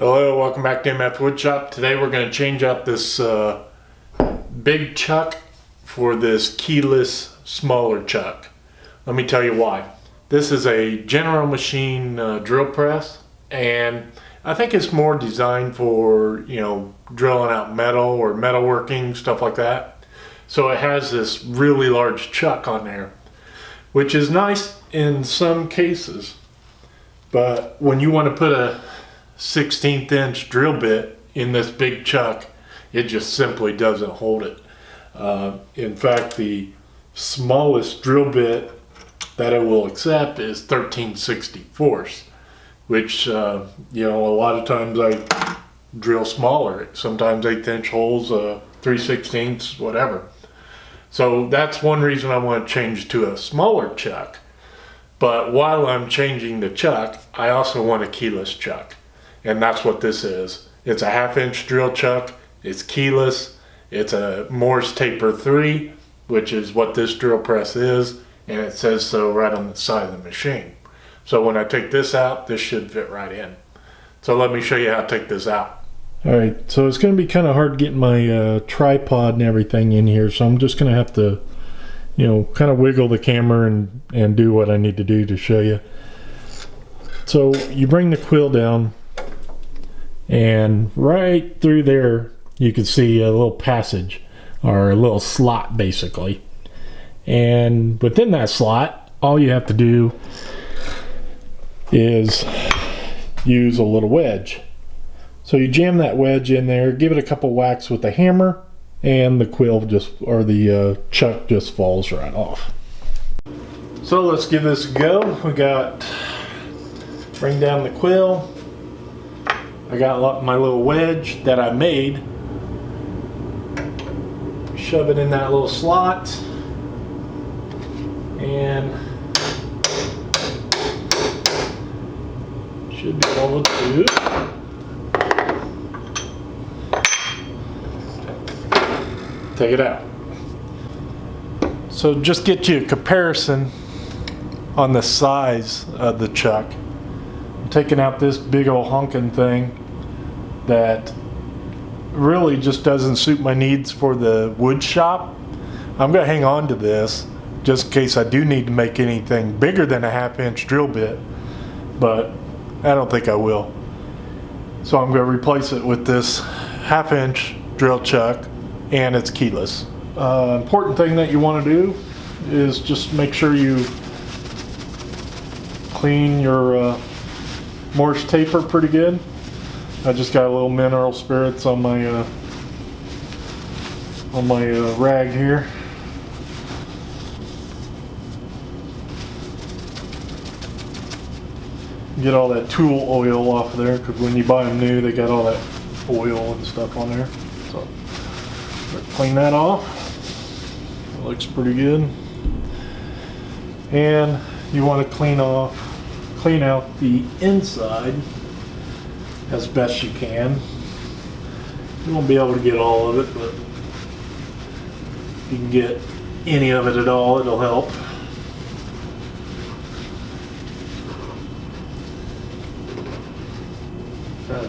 Hello, welcome back to MFWoodShop. Today we're going to change out this big chuck for this keyless smaller chuck. Let me tell you why. This is a General Machine drill press, and I think it's more designed for, drilling out metal or metalworking, stuff like that. So it has this really large chuck on there, which is nice in some cases. But when you want to put a 16th inch drill bit in this big chuck, it just simply doesn't hold it. In fact, the smallest drill bit that it will accept is 13/64, which a lot of times I drill smaller, sometimes 1/8 inch holes, 3/16, whatever. So that's one reason I want to change to a smaller chuck. But while I'm changing the chuck, I also want a keyless chuck. And that's what this is. It's a 1/2 inch drill chuck. It's keyless. It's a Morse Taper 3, which is what this drill press is. And it says so right on the side of the machine. So when I take this out, this should fit right in. So let me show you how to take this out. All right, so it's going to be kind of hard getting my tripod and everything in here. So I'm just going to have to, kind of wiggle the camera and do what I need to do to show you. So you bring the quill down, and right through there you can see a little passage, or a little slot basically. And within that slot, all you have to do is use a little wedge. So you jam that wedge in there, give it a couple whacks with the hammer, and the quill the chuck just falls right off. So let's give this a go. Bring down the quill. I got my little wedge that I made. Shove it in that little slot. And should be able to take it out. So just get you a comparison on the size of the chuck. I'm taking out this big old honking thing that really just doesn't suit my needs for the wood shop. I'm going to hang on to this just in case I do need to make anything bigger than a 1/2 inch drill bit, but I don't think I will. So I'm going to replace it with this 1/2 inch drill chuck, and it's keyless. Important thing that you want to do is just make sure you clean your Morse taper pretty good. I just got a little mineral spirits on my rag here. Get all that tool oil off of there, because when you buy them new, they got all that oil and stuff on there. So clean that off. It looks pretty good. And you want to clean out the inside as best you can. You won't be able to get all of it, but if you can get any of it at all, it'll help.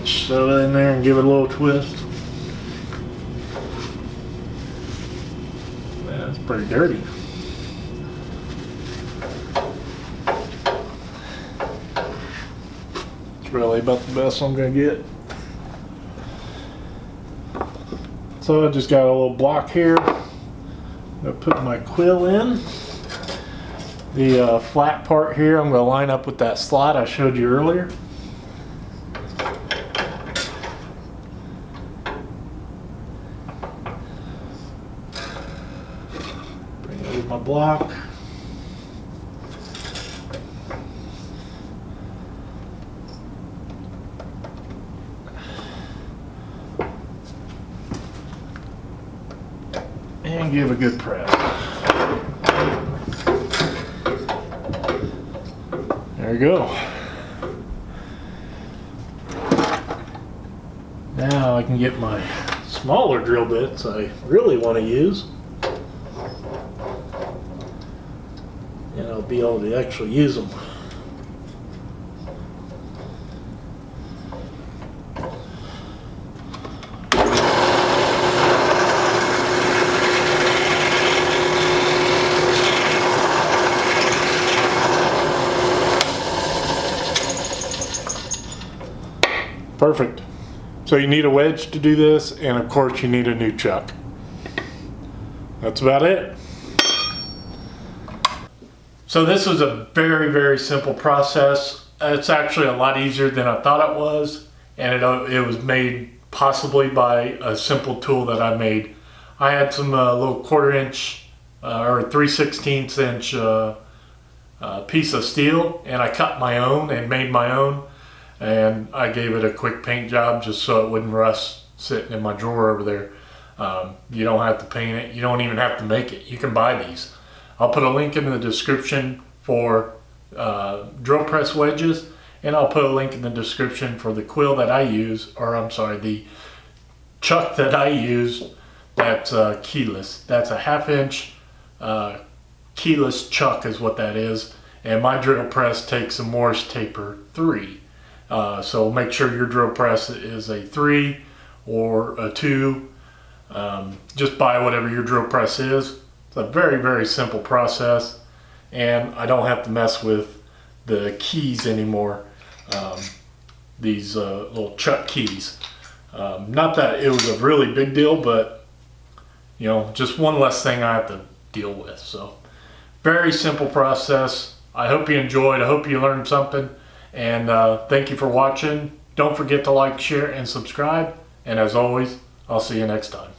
Shove it in there and give it a little twist. That's pretty dirty. It's really about the best I'm going to get. So I just got a little block here. I'm going to put my quill in. The flat part here I'm going to line up with that slot I showed you earlier. My block. And give a good press. There you go. Now I can get my smaller drill bits I really want to use. And I'll be able to actually use them. Perfect. So you need a wedge to do this, and of course you need a new chuck. That's about it. So this was a very, very simple process. It's actually a lot easier than I thought it was, and it was made possibly by a simple tool that I made. I had some little 1/4 inch or 3/16 inch piece of steel, and I cut my own and made my own, and I gave it a quick paint job just so it wouldn't rust sitting in my drawer over there. You don't have to paint it. You don't even have to make it. You can buy these. I'll put a link in the description for drill press wedges, and I'll put a link in the description for the quill that I use, or I'm sorry, the chuck that I use that's keyless. That's a 1/2 inch keyless chuck is what that is, and my drill press takes a Morse taper 3. So make sure your drill press is a 3 or a 2. Just buy whatever your drill press is. It's a very, very simple process, and I don't have to mess with the keys anymore. These little chuck keys. Not that it was a really big deal, but you know, just one less thing I have to deal with. So very simple process. I hope you enjoyed. I hope you learned something, and thank you for watching. Don't forget to like, share, and subscribe, and as always, I'll see you next time.